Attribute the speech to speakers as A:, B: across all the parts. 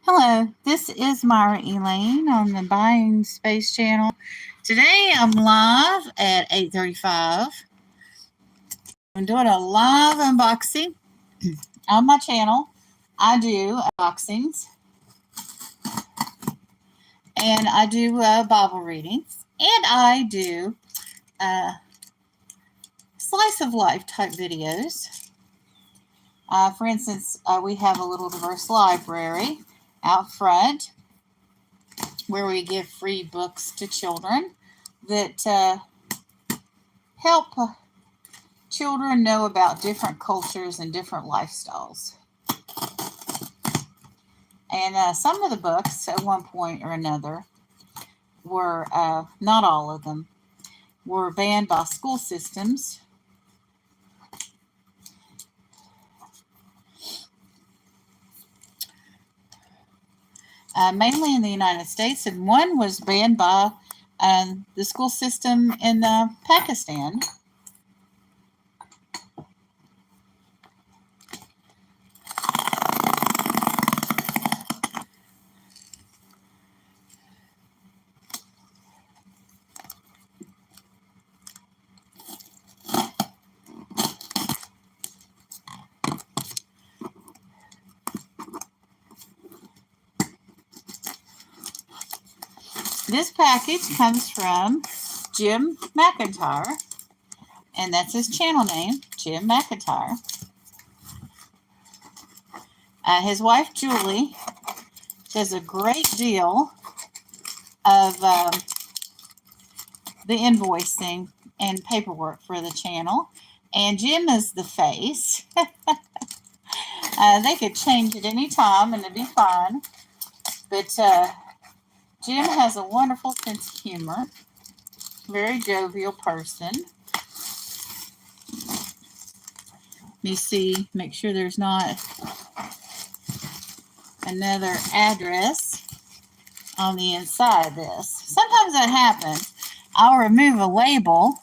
A: Hello, this is Myra Elaine on the Buying Space channel. Today I'm live at 8:35. I'm doing a live unboxing on my channel. I do unboxings and I do Bible readings and I do slice of life type videos. For instance, we have a little diverse library out front where we give free books to children that help children know about different cultures and different lifestyles. And some of the books at one point or another were, not all of them, were banned by school systems. Mainly in the United States, and one was banned by the school system in Pakistan. This package comes from Jim McIntyre, and that's his channel name, Jim McIntyre. His wife, Julie, does a great deal of the invoicing and paperwork for the channel, and Jim is the face. They could change at any time and it'd be fine, but Jim has a wonderful sense of humor, very jovial person. Let me see, make sure there's not another address on the inside of this. Sometimes that happens. I'll remove a label.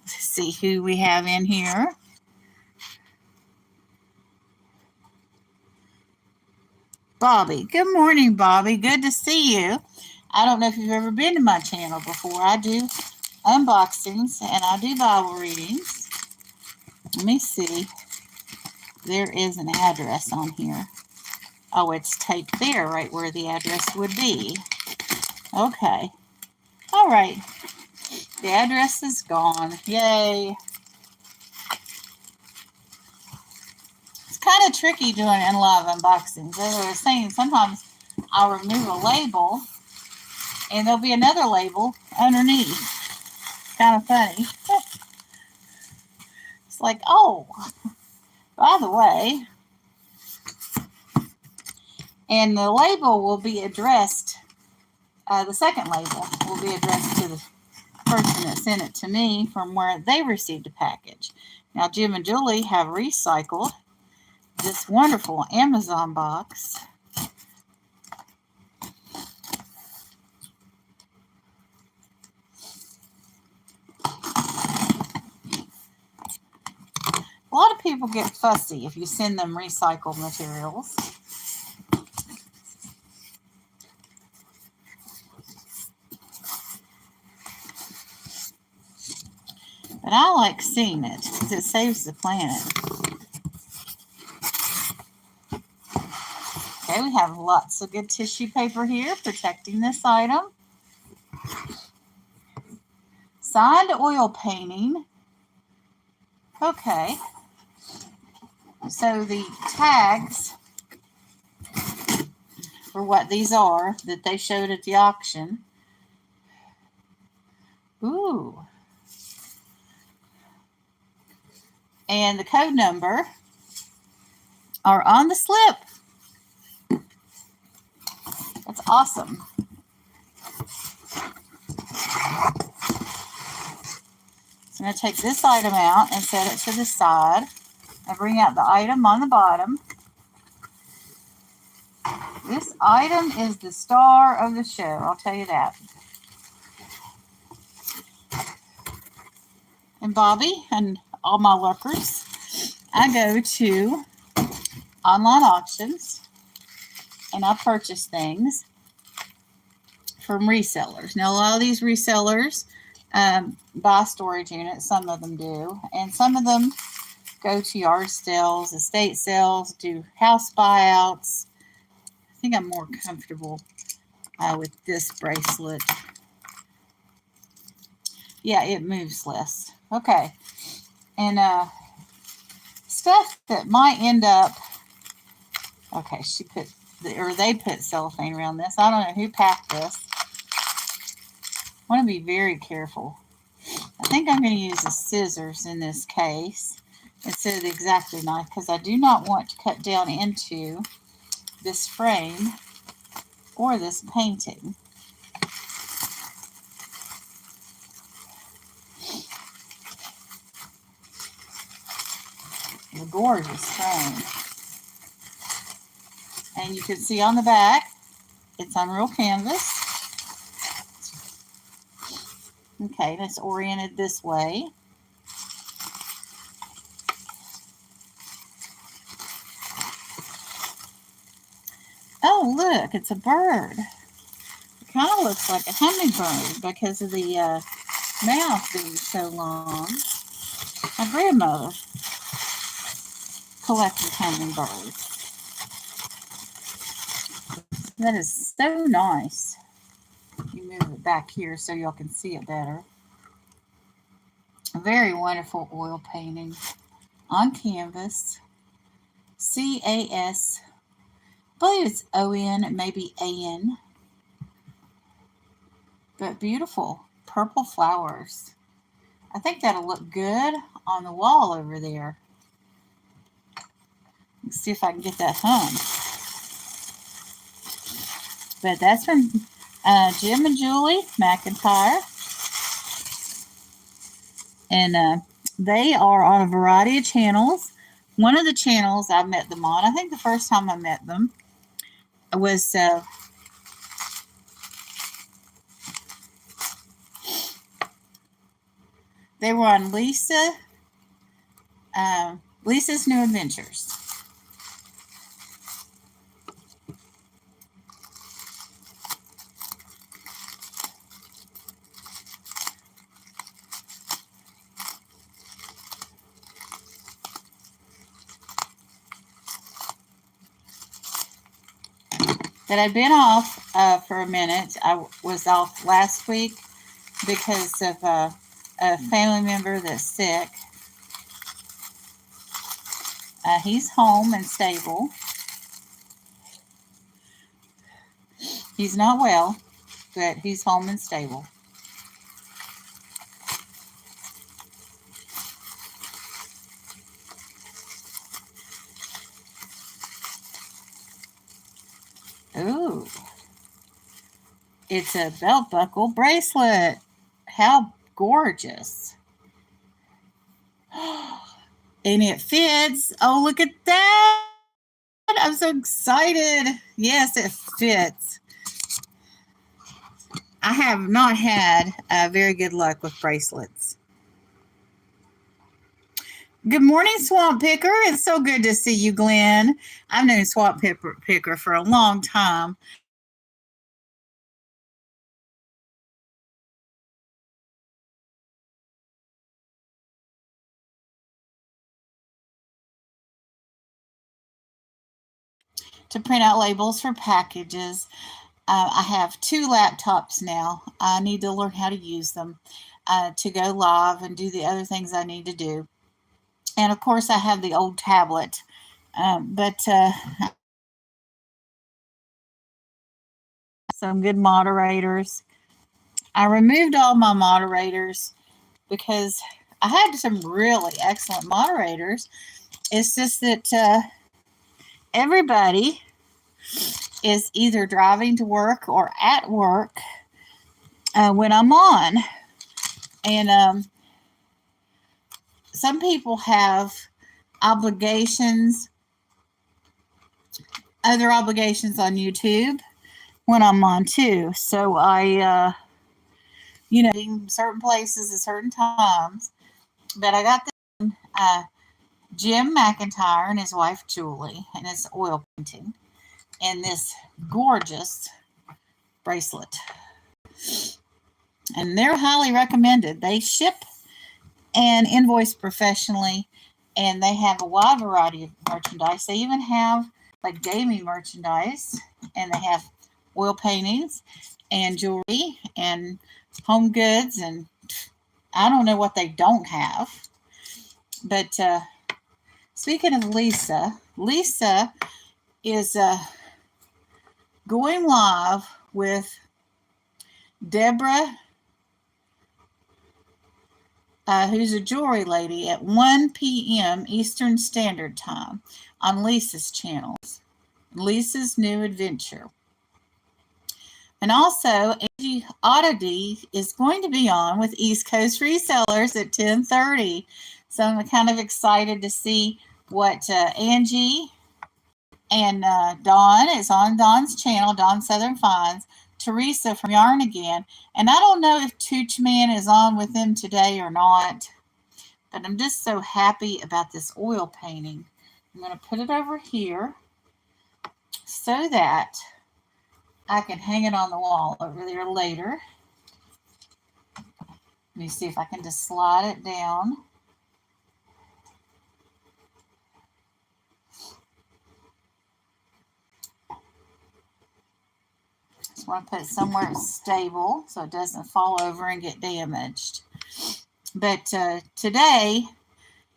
A: Let's see who we have in here. Bobby. Good morning, Bobby. Good to see you. I don't know if you've ever been to my channel before. I do unboxings and I do Bible readings. Let me see. There is an address on here. Oh, it's taped there, right where the address would be. Okay. All right. The address is gone. Yay. It's kind of tricky doing live unboxings. As I was saying, sometimes I'll remove a label and there'll be another label underneath. Kind of funny. It's like, oh, by the way, and the label will be addressed, the second label will be addressed to the person that sent it to me from where they received a package. Now, Jim and Julie have recycled this wonderful Amazon box. A lot of people get fussy if you send them recycled materials. But I like seeing it because it saves the planet. Okay, we have lots of good tissue paper here protecting this item. Signed oil painting. Okay. So the tags for what these are that they showed at the auction. Ooh. And the code number are on the slip. That's awesome. So I'm going to take this item out and set it to the side. And bring out the item on the bottom. This item is the star of the show, I'll tell you that. And Bobby and all my lurkers, I go to online auctions and I purchase things from resellers. Now, a lot of these resellers buy storage units. Some of them do, and some of them go to yard sales, estate sales, do house buyouts. I think I'm more comfortable with this bracelet. Yeah, it moves less. Okay, and stuff that might end up. Okay, they put cellophane around this. I don't know who packed this. I want to be very careful. I think I'm going to use the scissors in this case instead of the X-Acto knife because I do not want to cut down into this frame or this painting. It's a gorgeous frame. And you can see on the back, it's on real canvas. Okay, and it's oriented this way. Oh, look, it's a bird. It kind of looks like a hummingbird because of the mouth being so long. My grandmother collected hummingbirds. That is so nice. You move it back here so y'all can see it better. A very wonderful oil painting on canvas. CAS. I believe it's ON, maybe AN. But beautiful purple flowers. I think that'll look good on the wall over there. Let's see if I can get that hung. But that's from Jim and Julie McIntyre. And they are on a variety of channels. One of the channels I met them on, I think the first time I met them, was they were on Lisa's New Adventures. That I've been off for a minute. I was off last week because of a family member that's sick. He's home and stable. He's not well, but he's home and stable. Ooh. It's a belt buckle bracelet. How gorgeous. And it fits. Oh, look at that. I'm so excited. Yes, it fits. I have not had very good luck with bracelets. Good morning, Swamp Picker. It's so good to see you, Glenn. I've known Swamp Picker for a long time. To print out labels for packages. I have 2 laptops now. I need to learn how to use them to go live and do the other things I need to do. And of course, I have the old tablet. But some good moderators. I removed all my moderators because I had some really excellent moderators. It's just that everybody is either driving to work or at work when I'm on. And some people have obligations, other obligations on YouTube when I'm on too. So I, certain places at certain times. But I got this Jim McIntyre and his wife Julie, and it's oil painting. in this gorgeous bracelet. And they're highly recommended. They ship and invoice professionally, and they have a wide variety of merchandise. They even have like gaming merchandise, and they have oil paintings and jewelry and home goods, and I don't know what they don't have. But speaking of Lisa, Lisa is going live with Deborah, who's a jewelry lady, at 1 p.m. Eastern Standard Time on Lisa's channels, Lisa's New Adventure. And also, Angie Oddity is going to be on with East Coast Resellers at 10:30. So I'm kind of excited to see what Angie and Dawn is on Dawn's channel, Dawn Southern Finds, Teresa from Yarn Again. And I don't know if Tooch Man is on with them today or not, but I'm just so happy about this oil painting. I'm going to put it over here so that I can hang it on the wall over there later. Let me see if I can just slide it down. Just want to put it somewhere stable so it doesn't fall over and get damaged. But today,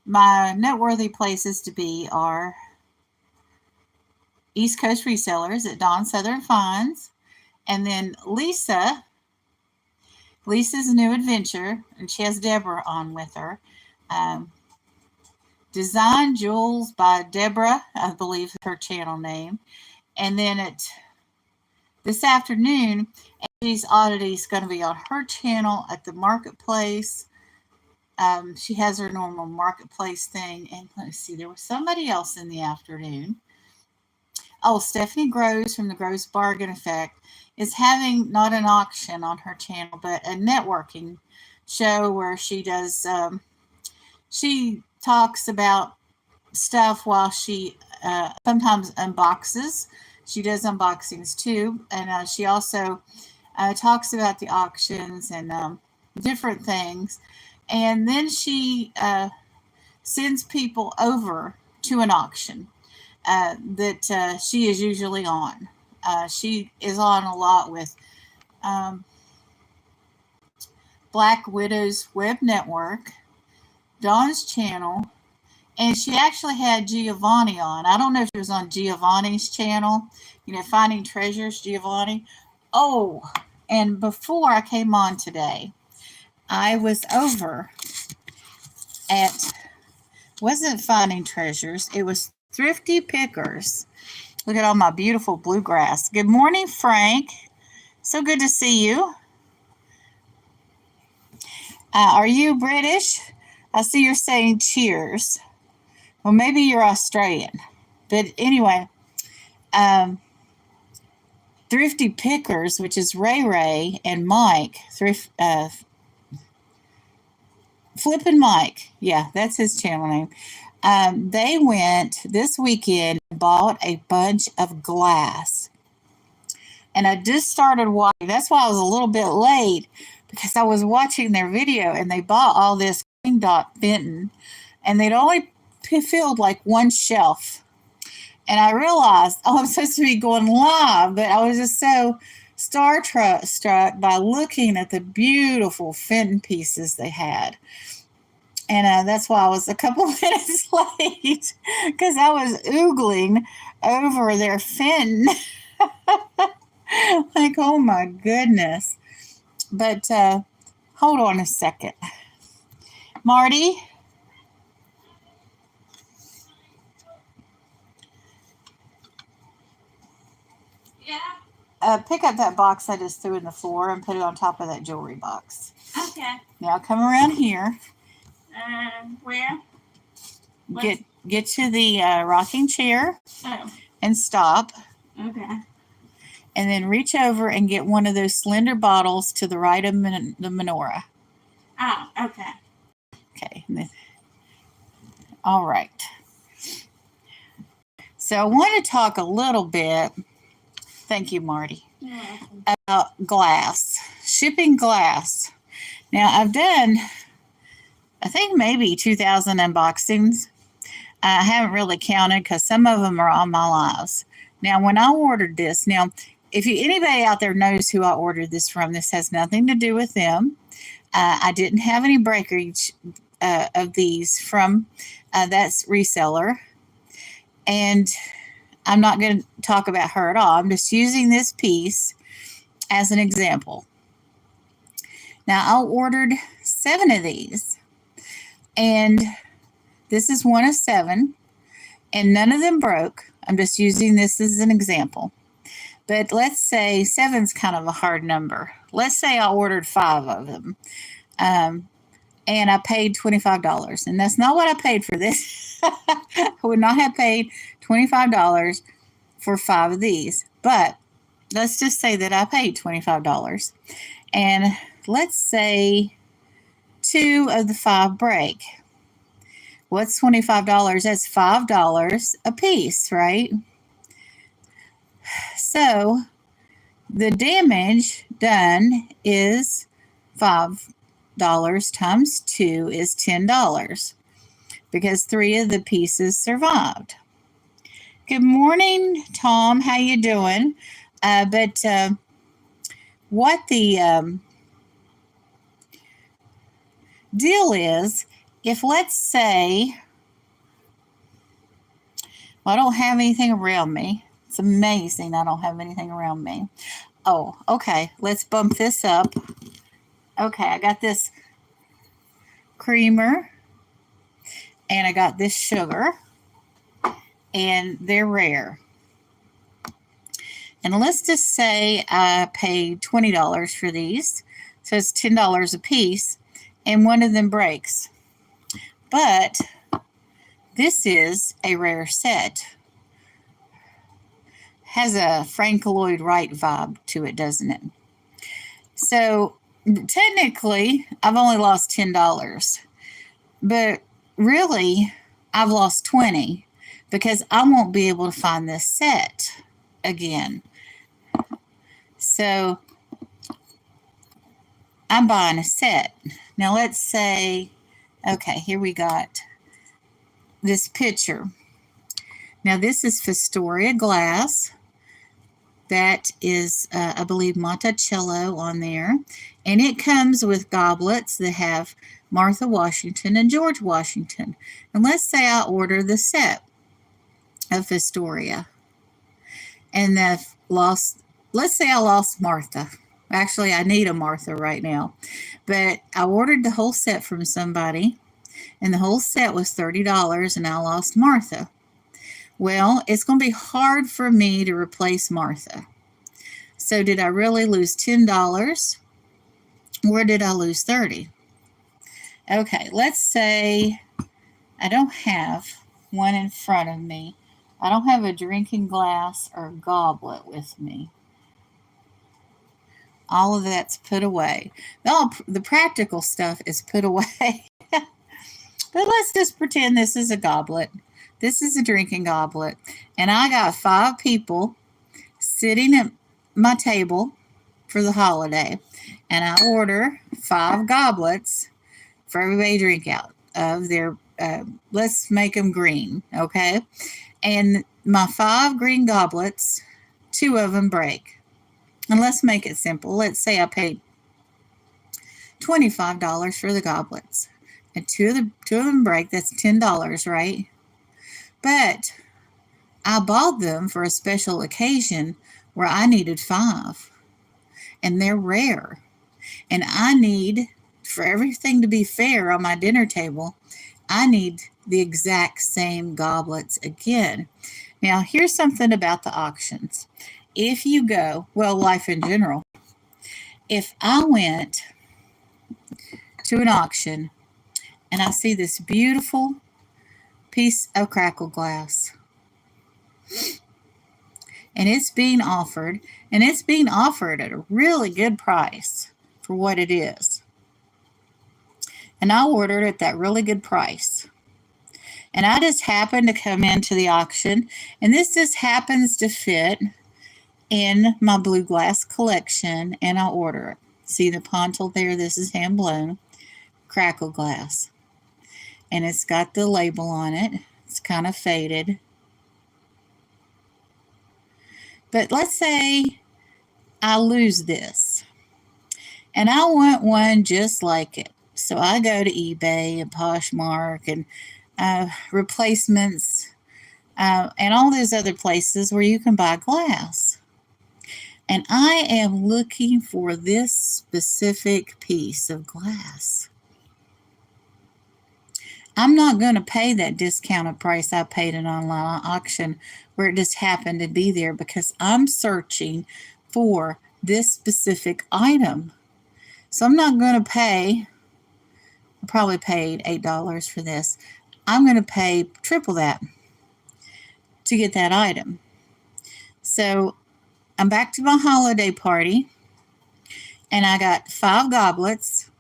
A: my noteworthy places to be are East Coast Resellers at Dawn Southern Finds, and then Lisa's New Adventure, and she has Deborah on with her. Design Jewels by Deborah, I believe is her channel name. And then this afternoon, Angie's Oddity is going to be on her channel at the marketplace. She has her normal marketplace thing. And let's see, there was somebody else in the afternoon. Oh, Stephanie Groves from the Groves Bargain Effect is having not an auction on her channel, but a networking show where she does, she talks about stuff while she sometimes unboxes. She does unboxings too. And she also talks about the auctions and different things. And then she sends people over to an auction that she is usually on. She is on a lot with Black Widows Web Network, Dawn's channel, and she actually had Giovanni on. I don't know if she was on Giovanni's channel, Finding Treasures, Giovanni. Oh, and before I came on today, I was over at, wasn't Finding Treasures, it was Thrifty Pickers. Look at all my beautiful bluegrass. Good morning, Frank. So good to see you. Are you British? I see you're saying cheers. Well, maybe you're Australian. But anyway, Thrifty Pickers, which is Ray and Mike, Flippin' Mike. Yeah, that's his channel name. They went this weekend and bought a bunch of glass. And I just started watching. That's why I was a little bit late, because I was watching their video, and they bought all this Green Dot Benton, and they'd only filled like one shelf. And I realized, I'm supposed to be going live, but I was just so struck by looking at the beautiful Fenton pieces they had. And that's why I was a couple minutes late, because I was oogling over their Fenton. Like, oh my goodness. But hold on a second. Marty? Yeah? Pick up that box I just threw in the floor and put it on top of that jewelry box. Okay. Now come around here.
B: Where?
A: Get to the rocking chair.
B: Oh.
A: And stop.
B: Okay.
A: And then reach over and get one of those slender bottles to the right of the menorah.
B: Oh, okay.
A: Okay. All right. So I want to talk a little bit Thank you, Marty.
B: You're welcome.
A: About glass, shipping glass. Now, I've done, I think, maybe 2,000 unboxings. I haven't really counted because some of them are on my lives. Now, when I ordered this, now, if anybody out there knows who I ordered this from, this has nothing to do with them. I didn't have any breakage of these from that's reseller. And I'm not going to talk about her at all. I'm just using this piece as an example. Now, I ordered 7 of these. And this is one of 7. And none of them broke. I'm just using this as an example. But let's say 7's kind of a hard number. Let's say I ordered 5 of them. And I paid $25. And that's not what I paid for this. I would not have paid $25 for 5 of these. But let's just say that I paid $25. And let's say 2 of the 5 break. What's $25? That's $5 a piece, right? So the damage done is $5 times 2 is $10 because 3 of the pieces survived. Good morning, Tom. How you doing? What the deal is, if let's say, well, I don't have anything around me. It's amazing I don't have anything around me. Oh, okay. Let's bump this up. Okay, I got this creamer and I got this sugar and they're rare. And let's just say I paid $20 for these. So it's $10 a piece and one of them breaks. But this is a rare set. Has a Frank Lloyd Wright vibe to it, doesn't it? So technically, I've only lost $10. But really, I've lost $20 because I won't be able to find this set again. So I'm buying a set. Now let's say, okay, here we got this picture. Now this is Fostoria glass. That is, I believe, Monticello on there. And it comes with goblets that have Martha Washington and George Washington. And let's say I order the set of Fostoria. And let's say I lost Martha. Actually, I need a Martha right now. But I ordered the whole set from somebody. And the whole set was $30 and I lost Martha. Well, it's going to be hard for me to replace Martha. So did I really lose $10 or did I lose $30? Okay, let's say I don't have one in front of me. I don't have a drinking glass or goblet with me. All of that's put away. The practical stuff is put away. But let's just pretend this is a goblet. This is a drinking goblet. And I got 5 people sitting at my table for the holiday. And I order 5 goblets for everybody to drink out of their, let's make them green, okay? And my 5 green goblets, 2 of them break. And let's make it simple. Let's say I paid $25 for the goblets. And 2 of them break. That's $10, right? But I bought them for a special occasion where I needed 5. And they're rare. And I need, for everything to be fair on my dinner table, I need the exact same goblets again. Now, here's something about the auctions. If you go, well, life in general, if I went to an auction and I see this beautiful piece of crackle glass and it's being offered at a really good price for what it is, and I ordered at that really good price, and I just happened to come into the auction and this just happens to fit in my blue glass collection, and I'll order it. See the pontil there? This is hand blown crackle glass. And it's got the label on it. It's kind of faded. But let's say I lose this and I want one just like it. So I go to eBay and Poshmark and replacements and all those other places where you can buy glass. And I am looking for this specific piece of glass. I'm not going to pay that discounted price I paid an online auction where it just happened to be there, because I'm searching for this specific item. So I'm not going to pay, I probably paid $8 for this. I'm going to pay triple that to get that item. So I'm back to my holiday party, and I got 5 goblets,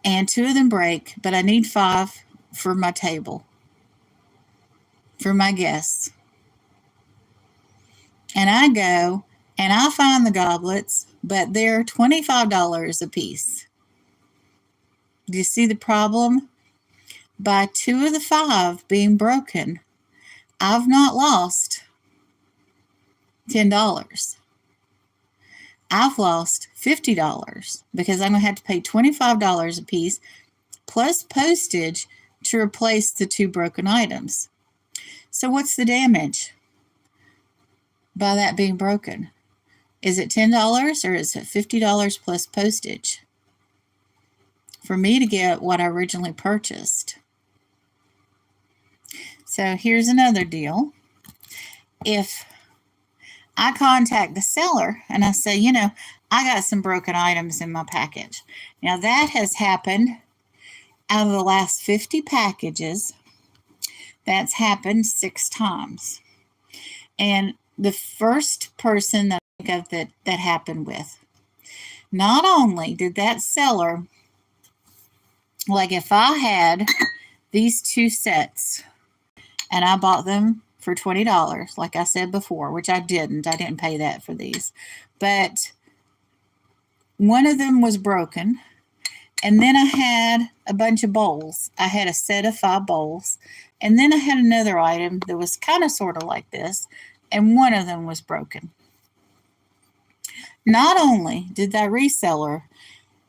A: and 2 of them break, but I need 5 for my table, for my guests. And I go and I find the goblets, but they're $25 a piece. Do you see the problem? By 2 of the 5 being broken, I've not lost $10. I've lost $50 because I'm going to have to pay $25 a piece plus postage to replace the 2 broken items. So what's the damage by that being broken? Is it $10 or is it $50 plus postage for me to get what I originally purchased? So here's another deal. If I contact the seller and I say, you know, I got some broken items in my package. Now that has happened out of the last 50 packages. That's happened 6 times. And the first person that I think of that happened with, not only did that seller, like if I had these 2 sets and I bought them for $20, like I said before, which I didn't pay that for these, but one of them was broken. And then I had a bunch of bowls. I had a set of 5 bowls. And then I had another item that was kind of sort of like this, and one of them was broken. Not only did that reseller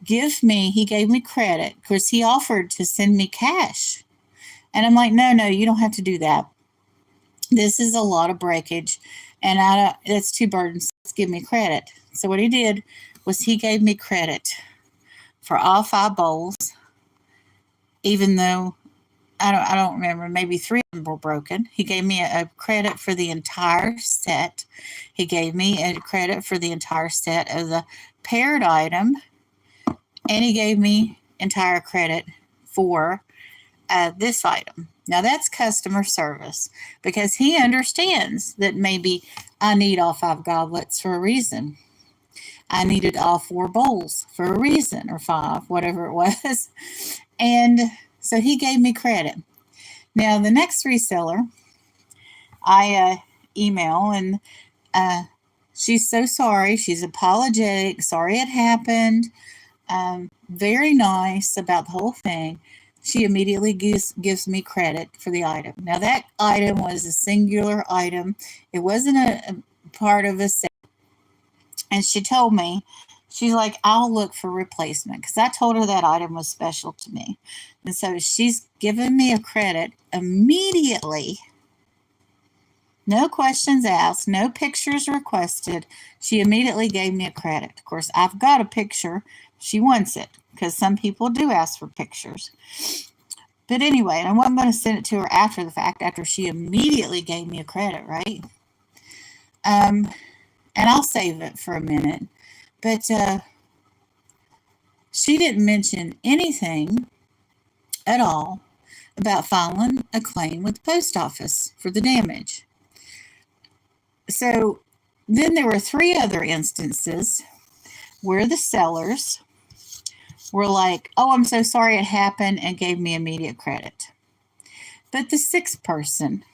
A: he gave me credit because he offered to send me cash. And I'm like, no, you don't have to do that. This is a lot of breakage, and that's too burdensome. Give me credit. So what he did was he gave me credit for all 5 bowls, even though I don't remember, maybe 3 of them were broken. He gave me a credit for the entire set. He gave me a credit for the entire set of the paired item, and he gave me entire credit for this item. Now that's customer service, because he understands that maybe I need all 5 goblets for a reason. I needed all 4 bowls for a reason, or 5, whatever it was. And so he gave me credit. Now the next reseller, I email, and she's so sorry. She's apologetic. Sorry it happened. Very nice about the whole thing. She immediately gives me credit for the item. Now that item was a singular item. It wasn't a part of a set. And she told me, she's like, I'll look for replacement, because I told her that item was special to me. And so she's given me a credit immediately. No questions asked, no pictures requested. She immediately gave me a credit. Of course, I've got a picture. She wants it, because some people do ask for pictures. But anyway, and I'm going to send it to her after the fact, after she immediately gave me a credit, right? And I'll save it for a minute. But she didn't mention anything at all about filing a claim with the post office for the damage. So then there were 3 other instances where the sellers were like, oh, I'm so sorry it happened, and gave me immediate credit. But the 6th person,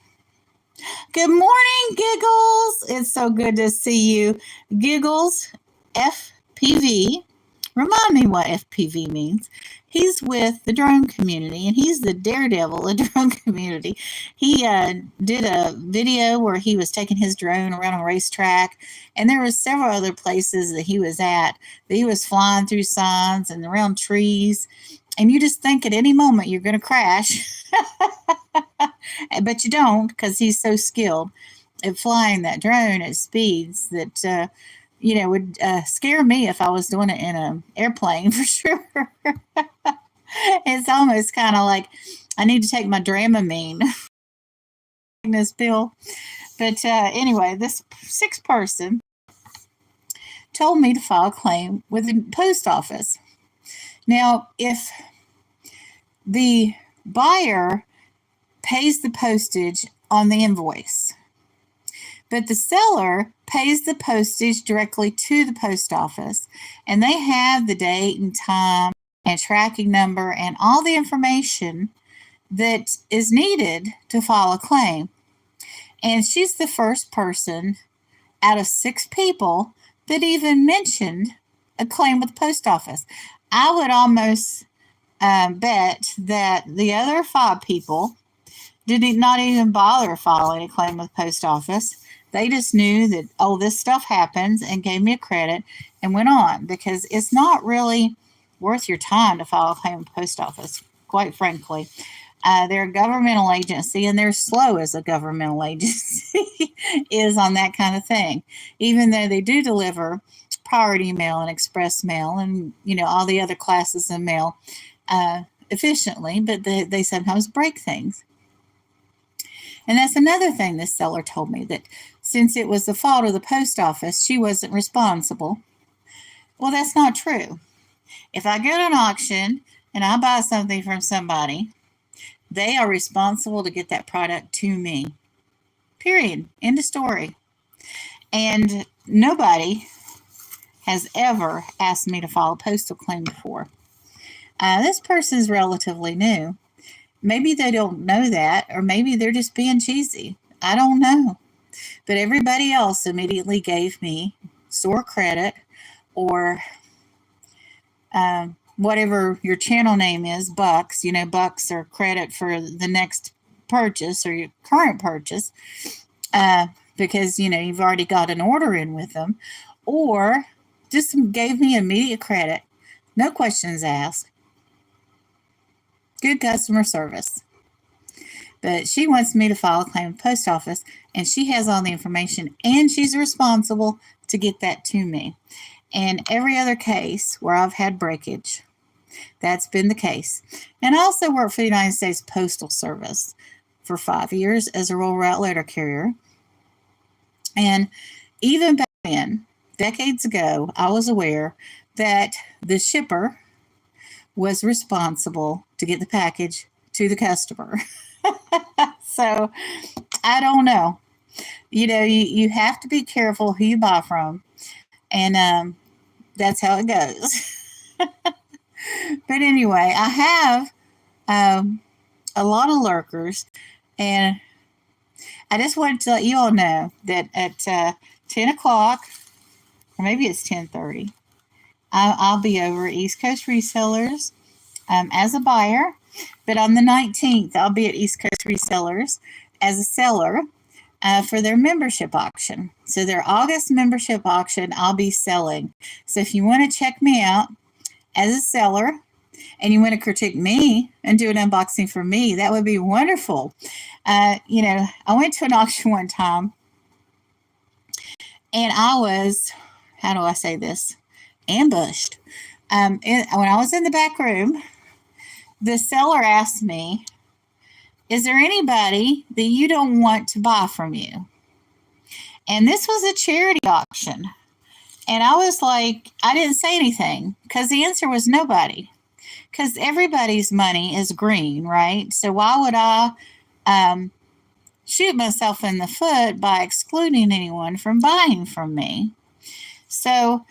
A: Good morning, Giggles. It's so good to see you. Giggles, FPV. Remind me what FPV means. He's with the drone community, and he's the daredevil of drone community. He did a video where he was taking his drone around a racetrack, and there were several other places that he was at that he was flying through signs and around trees, and you just think at any moment you're going to crash, but you don't because he's so skilled at flying that drone at speeds that would scare me if I was doing it in an airplane for sure. It's almost kind of like I need to take my Dramamine, this pill. But anyway, this sixth person told me to file a claim with the post office. Now, if the buyer pays the postage on the invoice, but the seller pays the postage directly to the post office, and they have the date and time and tracking number and all the information that is needed to file a claim. And she's the first person out of 6 people that even mentioned a claim with the post office. I would almost bet that the other 5 people did not even bother filing a claim with the post office. They just knew that, oh, this stuff happens, and gave me a credit and went on, because it's not really worth your time to file a claim with the post office, quite frankly. They're a governmental agency, and they're slow as a governmental agency is on that kind of thing, even though they do deliver priority mail and express mail and, all the other classes of mail efficiently, but they sometimes break things. And that's another thing this seller told me, that since it was the fault of the post office, she wasn't responsible. Well, that's not true. If I go to an auction and I buy something from somebody, they are responsible to get that product to me. Period. End of story. And nobody has ever asked me to file a postal claim before. This person is relatively new. Maybe they don't know that, or maybe they're just being cheesy. I don't know. But everybody else immediately gave me store credit, or whatever your channel name is, bucks. Bucks are credit for the next purchase or your current purchase, because, you've already got an order in with them, or just gave me immediate credit. No questions asked. Good customer service. But she wants me to file a claim with the post office, and she has all the information, and she's responsible to get that to me. And every other case where I've had breakage, that's been the case. And I also worked for the United States Postal Service for 5 years as a rural route letter carrier. And even back then, decades ago, I was aware that the shipper was responsible to get the package to the customer. So I don't know. You have to be careful who you buy from, and that's how it goes. But anyway, I have a lot of lurkers, and I just wanted to let you all know that at 10 o'clock, or maybe it's 10:30, I'll be over at East Coast Resellers as a buyer. But on the 19th, I'll be at East Coast Resellers as a seller for their membership auction. So their August membership auction, I'll be selling. So if you want to check me out as a seller, and you want to critique me and do an unboxing for me, that would be wonderful. I went to an auction one time, and I was, how do I say this, ambushed. When I was in the back room, the seller asked me, is there anybody that you don't want to buy from you? And this was a charity auction. And I was like, I didn't say anything, because the answer was nobody. Because everybody's money is green, right? So why would I shoot myself in the foot by excluding anyone from buying from me? So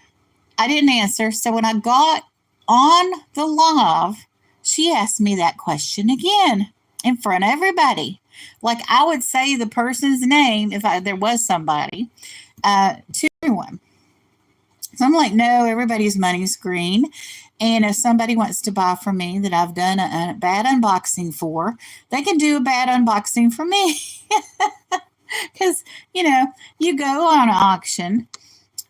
A: I didn't answer. So when I got on the live, she asked me that question again in front of everybody. Like I would say the person's name if there was somebody to everyone. So I'm like, no, everybody's money's green. And if somebody wants to buy from me that I've done a bad unboxing for, they can do a bad unboxing for me. Because, you go on an auction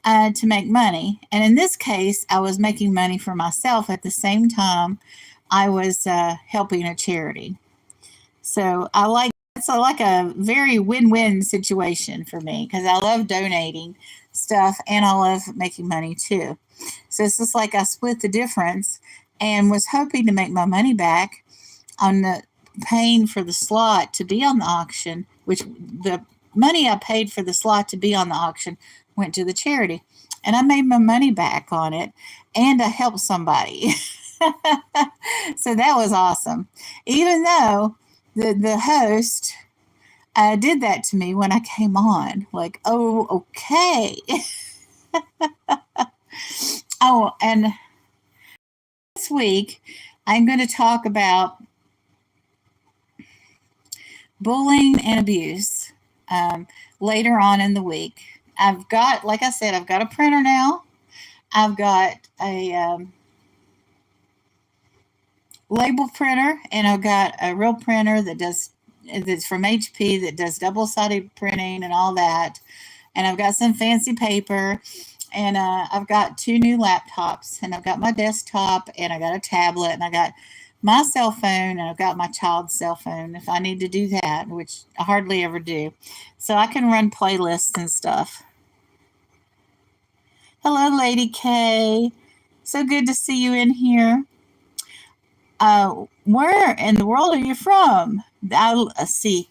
A: to make money. And in this case, I was making money for myself at the same time I was helping a charity. So it's like a very win-win situation for me because I love donating stuff and I love making money too. So it's just like I split the difference and was hoping to make my money back on the paying for the slot to be on the auction, which the money I paid for the slot to be on the auction went to the charity. And I made my money back on it and I helped somebody. So that was awesome. Even though the host did that to me when I came on. Like, oh, okay. Oh, and this week I'm going to talk about bullying and abuse later on in the week. Like I said, I've got a printer now. I've got a label printer, and I've got a real printer that's from HP that does double-sided printing and all that. And I've got some fancy paper, and I've got 2 new laptops, and I've got my desktop, and I got a tablet, and I got my cell phone, and I've got my child's cell phone if I need to do that, which I hardly ever do. So I can run playlists and stuff. Hello, Lady K. So good to see you in here. Where in the world are you from? Let's see.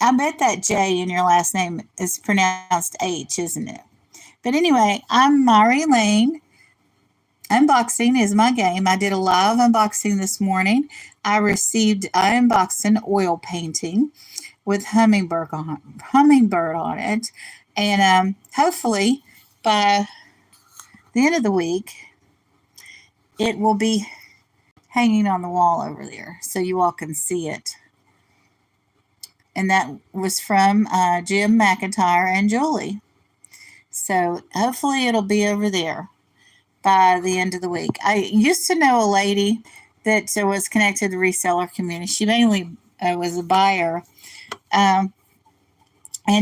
A: I bet that J in your last name is pronounced H, isn't it? But anyway, I'm Mari Lane. Unboxing is my game. I did a live unboxing this morning. I unboxed an oil painting with hummingbird on it. And hopefully by the end of the week, it will be hanging on the wall over there so you all can see it. And that was from Jim McIntyre and Julie. So hopefully it'll be over there by the end of the week. I used to know a lady that was connected to the reseller community. She mainly was a buyer. And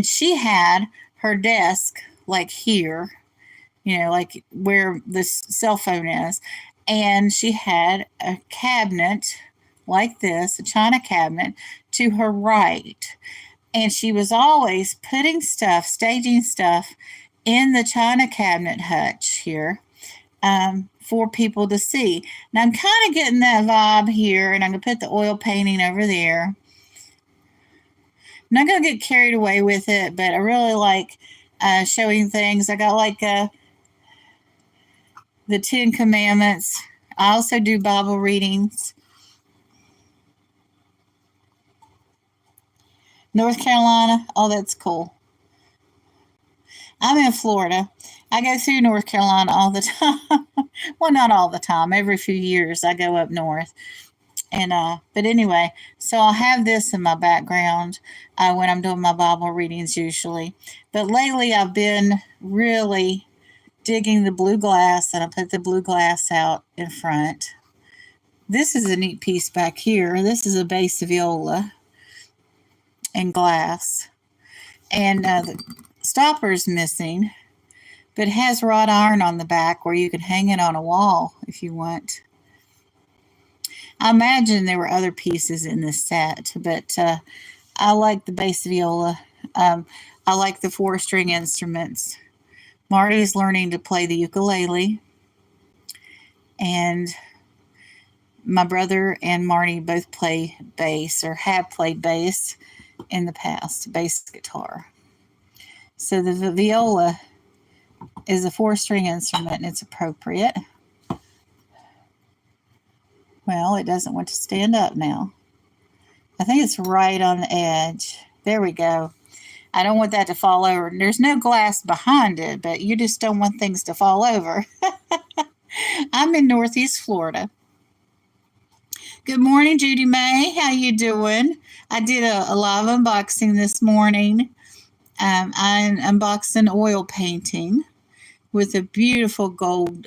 A: she had her desk like here, like where this cell phone is. And she had a cabinet like this, a china cabinet, to her right. And she was always putting stuff, staging stuff in the china cabinet hutch here for people to see. Now I'm kind of getting that vibe here, and I'm going to put the oil painting over there. I'm not going to get carried away with it, but I really like showing things. I got like the 10 Commandments. I also do Bible readings. North Carolina, oh, that's cool. I'm in Florida. I go through North Carolina all the time. Well, not all the time. Every few years I go up north. And but anyway, so I'll have this in my background when I'm doing my Bible readings usually. But lately I've been really digging the blue glass, and I put the blue glass out in front. This is a neat piece back here. This is a bass viola in glass. And the stopper's missing, but it has wrought iron on the back where you can hang it on a wall if you want. I imagine there were other pieces in this set, but I like the bass viola. I like the 4-string instruments. Marty's learning to play the ukulele, and my brother and Marty both play bass, or have played bass in the past, bass guitar. So the viola is a 4-string instrument, and it's appropriate. Well, it doesn't want to stand up now. I think it's right on the edge. There we go. I don't want that to fall over. There's no glass behind it, but you just don't want things to fall over. I'm in Northeast Florida. Good morning, Judy May. How you doing? I did a live unboxing this morning. I unboxed an oil painting with a beautiful gold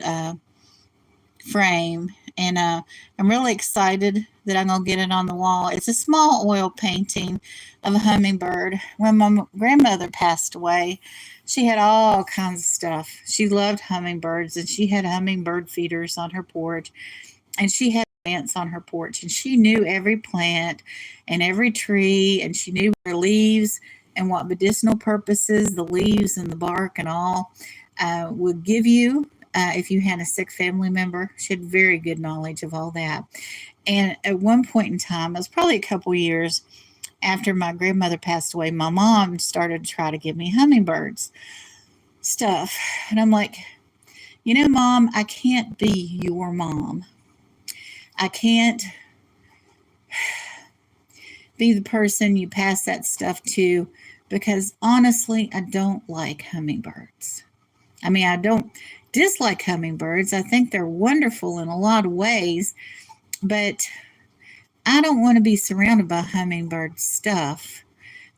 A: frame, and I'm really excited that I'm gonna get it on the wall. It's a small oil painting of a hummingbird. When my grandmother passed away, she had all kinds of stuff. She loved hummingbirds, and she had hummingbird feeders on her porch, and she had plants on her porch, and she knew every plant and every tree, and she knew her leaves and what medicinal purposes the leaves and the bark and all would give you if you had a sick family member. She had very good knowledge of all that. And at one point in time, it was probably a couple years after my grandmother passed away, my mom started to try to give me hummingbirds stuff. And I'm like, you know, Mom, I can't be your mom. I can't be the person you pass that stuff to, because honestly, I don't like hummingbirds. I mean, I don't dislike hummingbirds. I think they're wonderful in a lot of ways, but I don't want to be surrounded by hummingbird stuff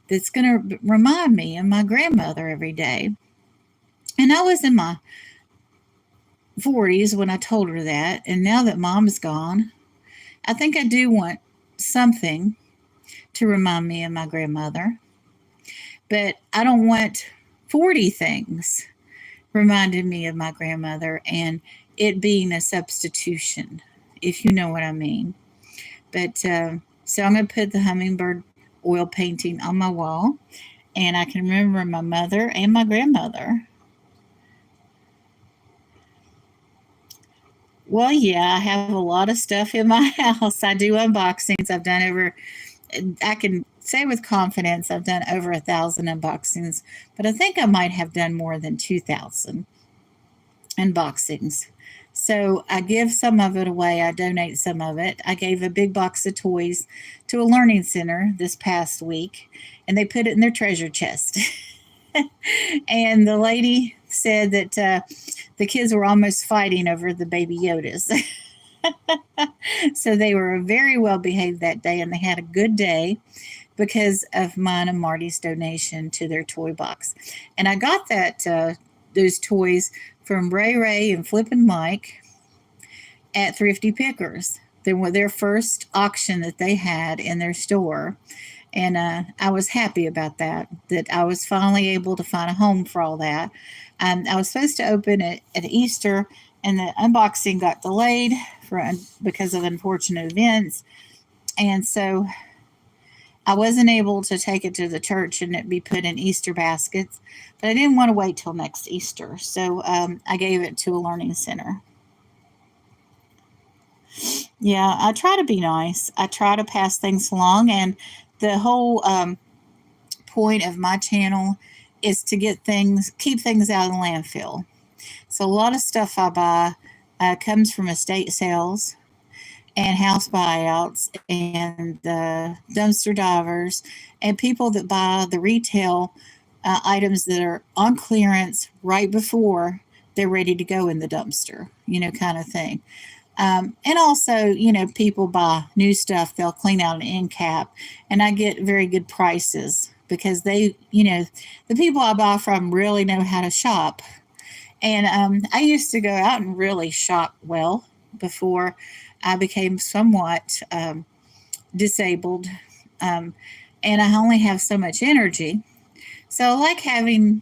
A: that's going to remind me of my grandmother every day. And I was in my 40s when I told her that, and now that Mom's gone, I think I do want something to remind me of my grandmother, but I don't want 40 things reminding me of my grandmother and it being a substitution, if you know what I mean. But so I'm going to put the hummingbird oil painting on my wall, and I can remember my mother and my grandmother. Well, yeah, I have a lot of stuff in my house. I do unboxings. I've done over, I can say with confidence, I've done over 1,000 unboxings, but I think I might have done more than 2,000 unboxings. So I give some of it away. I donate some of it. I gave a big box of toys to a learning center this past week, and they put it in their treasure chest. And the lady said that the kids were almost fighting over the baby Yodas. So they were very well behaved that day, and they had a good day because of mine and Marty's donation to their toy box. And I got that those toys from Ray and Flippin' Mike at Thrifty Pickers. They were their first auction that they had in their store. And I was happy about that I was finally able to find a home for all that. I was supposed to open it at Easter, and the unboxing got delayed because of unfortunate events. And so I wasn't able to take it to the church and it be put in Easter baskets, but I didn't want to wait till next Easter. So I gave it to a learning center. Yeah, I try to be nice. I try to pass things along, and the whole point of my channel is to keep things out of the landfill. So a lot of stuff I buy comes from estate sales and house buyouts and dumpster divers and people that buy the retail items that are on clearance right before they're ready to go in the dumpster, kind of thing. And also, people buy new stuff, they'll clean out an end cap, and I get very good prices because they, the people I buy from really know how to shop. And I used to go out and really shop well before I became somewhat disabled. And I only have so much energy. So I like having,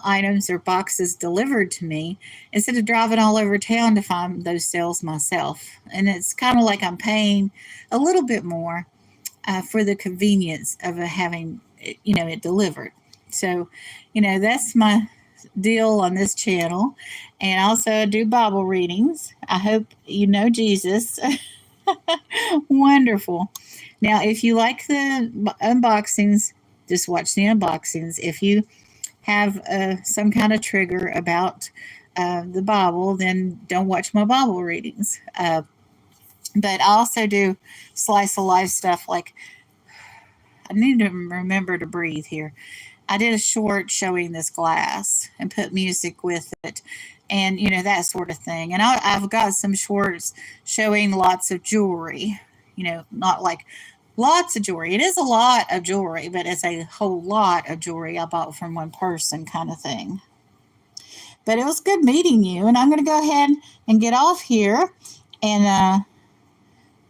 A: items or boxes delivered to me instead of driving all over town to find those sales myself. And it's kind of like I'm paying a little bit more for the convenience of having, it delivered. So, that's my deal on this channel. And also I do Bible readings. I hope you know Jesus. Wonderful. Now, if you like the unboxings, just watch the unboxings. If you have some kind of trigger about the Bible, then don't watch my Bible readings. But I also do slice of life stuff, like I need to remember to breathe here. I did a short showing this glass and put music with it, and that sort of thing. And I've got some shorts showing lots of jewelry, not like lots of jewelry. It is a lot of jewelry, but it's a whole lot of jewelry I bought from one person kind of thing. But it was good meeting you, and I'm going to go ahead and get off here and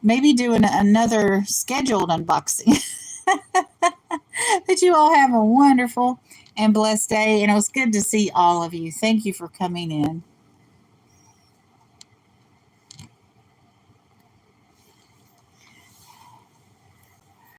A: maybe do another scheduled unboxing. But you all have a wonderful and blessed day, and it was good to see all of you. Thank you for coming in.